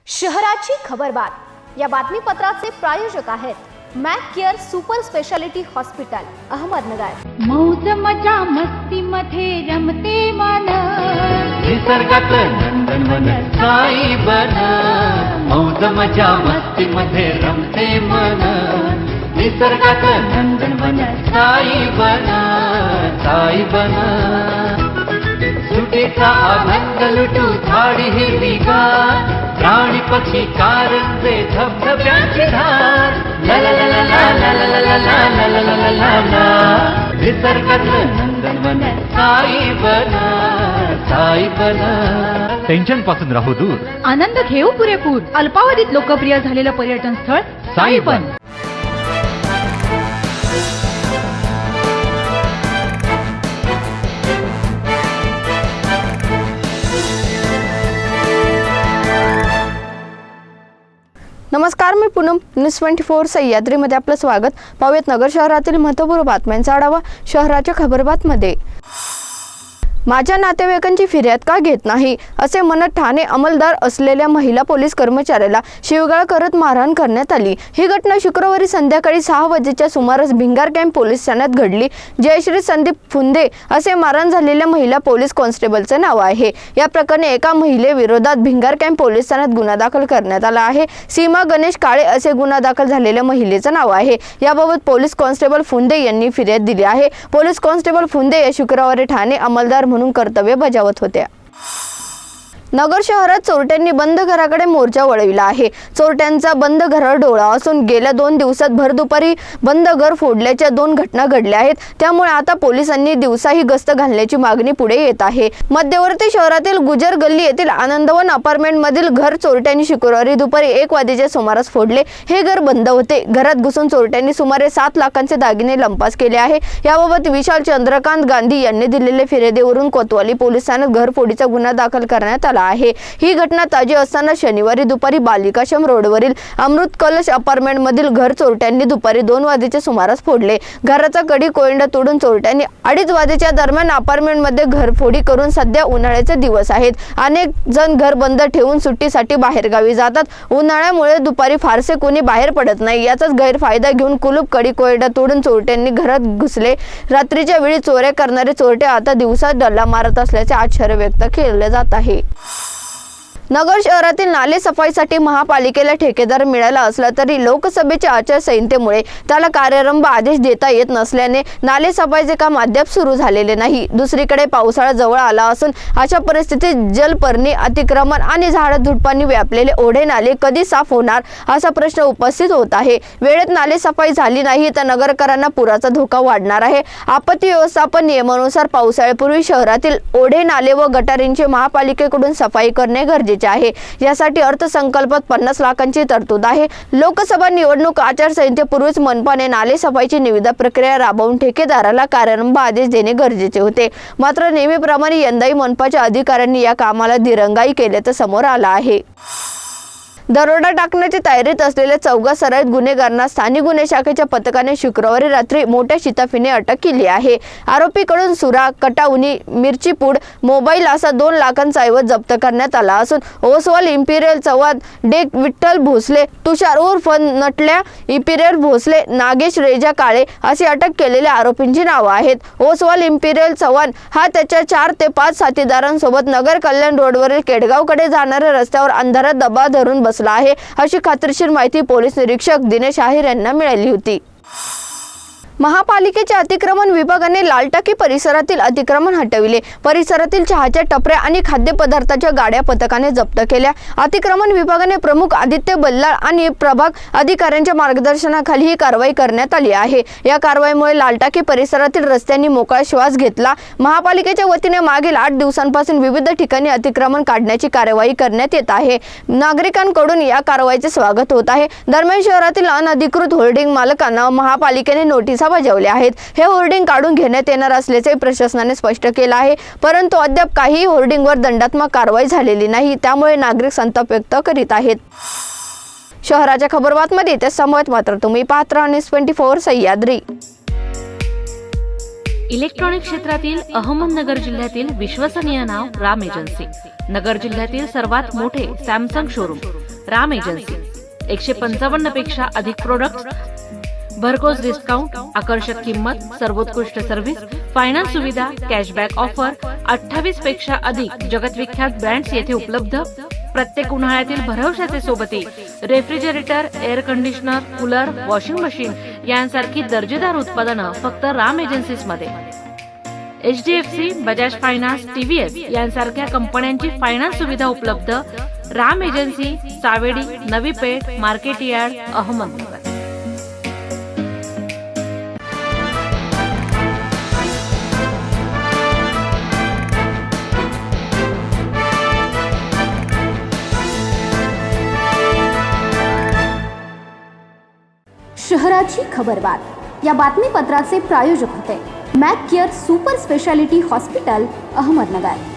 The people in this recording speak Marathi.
शहराची खबरबात या बातमीपत्राचे प्रायोजक आहेत Mac care super speciality hospital Ahmednagar. मौज मजा मस्ती मध्ये रमते मन, निसर्गात नंदनवन साई बन। मौज मजा मस्ती मध्ये रमते मन, निसर्गात नंदनवन साई बन, साई बन। सुटीचा आनंद लुटू झाडी हिरवीगार, प्राणी पक्षी कारंजे धबधब्याची धार। ला ला ला ला ला ला ला ला ला ला ला ला ला ला। निसर्गातलं नंदनवन साई बन, साई बन। टेन्शन पासून राहू दूर, आनंद घेऊ पुरेपूर। अल्पावधीत लोकप्रिय झालेलं पर्यटन स्थळ साई बन। नमस्कार, मी पूनम न्यूज 24 सह्याद्रीमध्ये आपलं स्वागत। पाहूयात नगर शहरातील महत्त्वपूर्ण बातम्यांचा आढावा शहराच्या खबरबातमध्ये। माझ्या नातेवाईकांची फिर्याद का घेत नाही असे म्हणत ठाणे अंमलदार असलेल्या महिला पोलीस कर्मचाऱ्याला शिवगाळ करत मारहाण करण्यात आली। ही घटना शुक्रवारी संध्याकाळी 6 वाजेच्या सुमारास भिंगार कॅम्प पोलीस ठाण्यात घडली। जयश्री संदीप फुंदे असे मारहाण झालेल्या महिला पोलीस कॉन्स्टेबलचे नाव आहे। या प्रकरणी एका महिलेविरोधात भिंगार कॅम्प पोलीस ठाण्यात गुन्हा दाखल करण्यात आला आहे। सीमा गणेश काळे असे गुन्हा दाखल झालेल्या महिलेचे नाव आहे। याबाबत पोलीस कॉन्स्टेबल फुंदे यांनी फिर्याद दिली आहे। पोलीस कॉन्स्टेबल फुंदे या शुक्रवारी ठाणे अंमलदार म्हणून कर्तव्य बजावत होत्या। नगर शहरात चोरट्यांनी बंद घराकडे मोर्चा वळविला आहे। चोरट्यांचा बंद घरावर डोळा असून गेल्या 2 दिवसात भर दुपारी बंद घर फोडल्याच्या 2 घटना घडल्या आहेत। त्यामुळे आता पोलिसांनी दिवसाही गस्त घालण्याची मागणी पुढे येत आहे। मध्यवर्ती शहरातील गुजर गल्ली येथील आनंदवन अपार्टमेंट मधील घर चोरट्यांनी शुक्रवारी दुपारी 1 वाजेच्या सुमारास फोडले। हे घर बंद होते। घरात घुसून चोरट्यांनी सुमारे 7 लाखांचे दागिने लंपास केले आहे। याबाबत विशाल चंद्रकांत गांधी यांनी दिलेल्या फिर्यादीवरून कोतवाली पोलीस ठाण्यात घरफोडीचा गुन्हा दाखल करण्यात आला आहे। ही घटना ताजी असताना शनिवारी दुपारी बालिकाश्रम रोडवरील अमृत कलश अपार्टमेंट मधील घर चोरट्यांनी दुपारी 2 वाजेच्या सुमारास फोडले। घराचा कडी कोयंडा तोडून चोरट्यांनी 2:30 वाजेच्या दरम्यान अपार्टमेंट मध्ये घरफोडी करून सध्या उन्हाळ्याचे दिवस आहेत। अनेक जण घर बंद ठेवून सुट्टीसाठी बाहेर गावी जातात। उन्हाळ्यामुळे दुपारी फारसे कोणी बाहेर पडत नाही। याचाच गैरफायदा घेऊन कुलूप कडी कोयंडा तोडून चोरट्यांनी घरात घुसले। रात्रीच्या वेळी चोऱ्या करणारे चोरटे आता दिवसा डल्ला मारत असल्याचे आश्चर्य व्यक्त केले जात आहे। नगर शहरातील नाले सफाईसाठी महापालिकेला ठेकेदार मिळाला असला तरी लोकसभेच्या आचारसंहितेमुळे त्याला कार्यारंभ आदेश देता येत नसल्याने नाले सफाईचे काम अद्याप सुरू झालेले नाही। दुसरीकडे पावसाळा जवळ आला असून अशा परिस्थितीत जलपर्णी, अतिक्रमण आणि झाडझुडपांनी व्यापलेले ओढे नाले कधी साफ होणार असा प्रश्न उपस्थित होत आहे। वेळेत नाले सफाई झाली नाही तर नगरकरांना पुराचा धोका वाढणार आहे। आपत्ती व्यवस्थापन नियमानुसार पावसाळ्यापूर्वी शहरातील ओढे नाले व गटारींची महापालिकेकडून सफाई करणे गरजेचे आहे। यासाठी अर्थसंकल्पात 50 लाखांची तरतूद आहे। लोकसभा निवडणूक आचारसंहितेपूर्वीच मनपाने नाले सफाईची निविदा प्रक्रिया राबवून ठेकेदाराला कार्यारंभ आदेश देणे गरजेचे होते। मात्र नेहमीप्रमाणे यंदाही मनपाच्या अधिकाऱ्यांनी या कामाला दिरंगाई केल्याचं समोर आलं आहे। दरोडा टाकण्याची तयारीत असलेल्या 4 सराईत गुन्हेगारांना स्थानिक गुन्हे शाखेच्या पथकाने शुक्रवारी रात्री मोठ्या शिताफीने अटक केली आहे। आरोपीकडून सुरा, कटाउनी, मिरची पूड, मोबाईल असा 2 लाखांचा ऐवज जप्त करण्यात आला असून ओसवाल इम्पिरियल चव्हाण, डेक विठ्ठल भोसले, तुषार उर्फ नटल्या इम्पिरियल भोसले, नागेश रेजा काळे अशी अटक केलेल्या आरोपींची नावं आहेत। ओसवाल इम्पिरियल चव्हाण हा त्याच्या 4 ते 5 साथीदारांसोबत नगर कल्याण रोडवरील केडगावकडे जाणाऱ्या रस्त्यावर अंधारात दबा धरून बसला आहे अशी खात्रीशीर माहिती पोलीस निरीक्षक दिनेश आहेर यांना मिळाली होती। महापालिकेच्या अतिक्रमण विभागाने लालटाकी परिसरातील अतिक्रमण हटविले। परिसरातील चहाच्या टपऱ्या आणि खाद्यपदार्थाच्या गाड्या पथकाने जप्त केल्या। अतिक्रमण विभागाने प्रमुख आदित्य बल्लाळ आणि प्रभाग अधिकाऱ्यांच्या मार्गदर्शनाखाली ही कारवाई करण्यात आली आहे। या कारवाईमुळे लालटाकी परिसरातील रस्त्यांनी मोकळा श्वास घेतला। महापालिकेच्या वतीने मागील 8 दिवसांपासून विविध ठिकाणी अतिक्रमण काढण्याची कार्यवाही करण्यात येत आहे। नागरिकांकडून या कारवाईचे स्वागत होत आहे। दरम्यान शहरातील अनधिकृत होर्डिंग मालकांना महापालिकेने नोटीस बजावले आहेत। हे होर्डिंग काढून घेण्यात येणार असल्याचे प्रशासनाने स्पष्ट केले आहे। परंतु अद्याप काही होर्डिंगवर दंडात्मक कारवाई झालेली नाही। त्यामुळे नागरिक संताप व्यक्त करीत आहेत। शहराच्या खबरबातमध्ये ते समोर मात्र तुम्ही पाहत राहा न्यूज 24 सह्याद्री। इलेक्ट्रॉनिक क्षेत्रातील अहमदनगर जिल्ह्यातील विश्वसनीय नाव राम एजन्सी. नगर जिल्ह्यातील सर्वात मोठे सॅमसंग शोरूम राम एजन्सी. 155 पेक्षा अधिक प्रोडक्ट, भरघोस डिस्काउंट, आकर्षक किंमत, सर्वोत्कृष्ट सर्व्हिस, फायनान्स सुविधा, कॅशबॅक ऑफर, 28 पेक्षा अधिक जगतविख्यात ब्रँड्स येथे उपलब्ध. प्रत्येक उन्हाळ्यातील भरवशाचे सोबती refrigerator, air conditioner, cooler, washing machine यांसारखी दर्जेदार उत्पादनं फक्त राम एजन्सीज मध्ये. HDFC, बजाज फायनान्स, TVS यांसारख्या कंपन्यांची फायनान्स सुविधा उपलब्ध. Ram agency, Savedi, Navi Peth, market yard, Ahmednagar. शहराची खबरबात या बातमीपत्राचे प्रायोजक होते Mac care super speciality hospital, Ahmednagar.